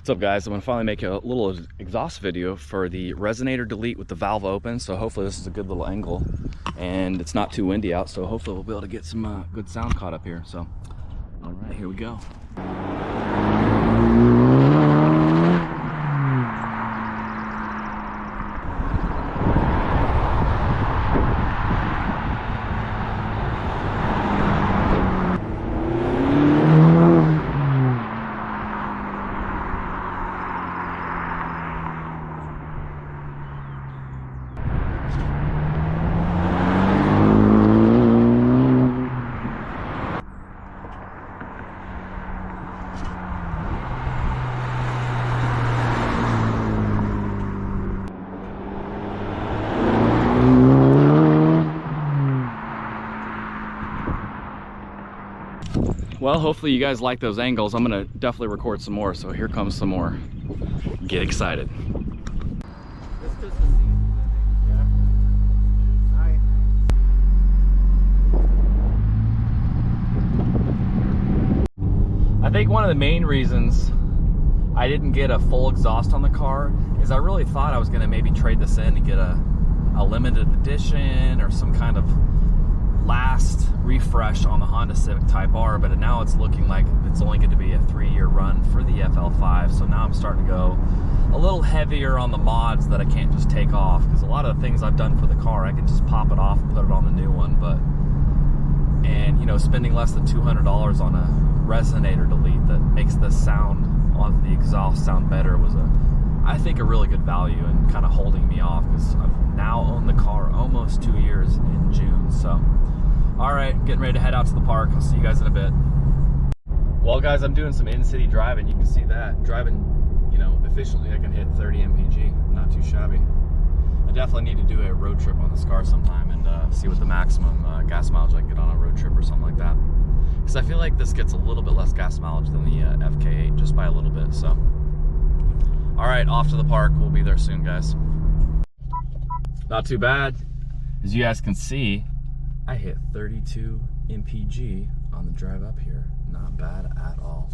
What's up, guys? I'm gonna finally make a little exhaust video for the Resonator delete with the valve open. So hopefully this is a good little angle and it's not too windy out. So hopefully we'll be able to get some good sound caught up here. So, all right, here we go. Well, hopefully you guys like those angles. I'm gonna definitely record some more, so here comes some more. Get excited. I think one of the main reasons I didn't get a full exhaust on the car is I really thought I was gonna maybe trade this in and get a limited edition or some kind of last refresh on the Honda Civic Type R, but now it's looking like it's only going to be a 3-year run for the FL5. So now I'm starting to go a little heavier on the mods that I can't just take off, because a lot of the things I've done for the car I can just pop it off and put it on the new one. And you know, spending less than $200 on a Resonator delete that makes the sound on the exhaust sound better was I think a really good value, and kind of holding me off because I've now owned the car almost 2 years in June. So all right, getting ready to head out to the park. I'll see you guys in a bit. Well, guys, I'm doing some in-city driving. You can see that. Driving, you know, efficiently, I can hit 30 mpg. Not too shabby. I definitely need to do a road trip on this car sometime and see what the maximum gas mileage I can get on a road trip or something like that. Because I feel like this gets a little bit less gas mileage than the FK8, just by a little bit. So, all right, off to the park. We'll be there soon, guys. Not too bad. As you guys can see, I hit 32 mpg on the drive up here. Not bad at all.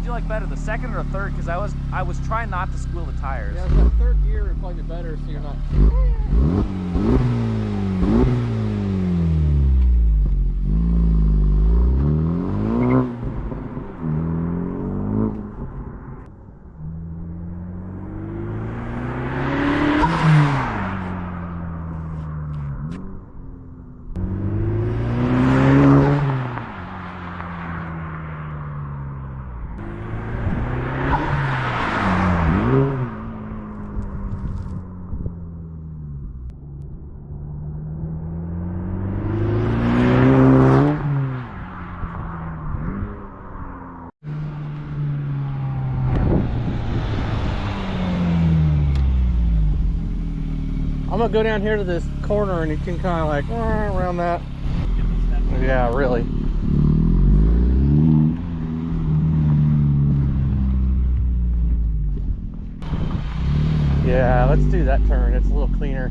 Like better, the second or the third? Because I was trying not to squeal the tires. Yeah, the third gear would probably be better, so you're not. I'm gonna go down here to this corner and you can kind of like around that. Yeah, really. Yeah, let's do that turn. It's a little cleaner.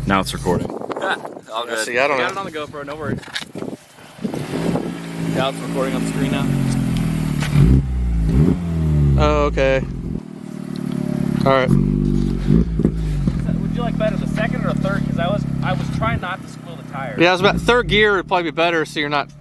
Now it's recording. All good. See, I don't know. Got it on the GoPro, no worries. Now it's recording on the screen now. Oh, okay. All right. Would you like better the second or the third? Because I was trying not to squeal the tires. Yeah, I was about third gear would probably be better, so you're not.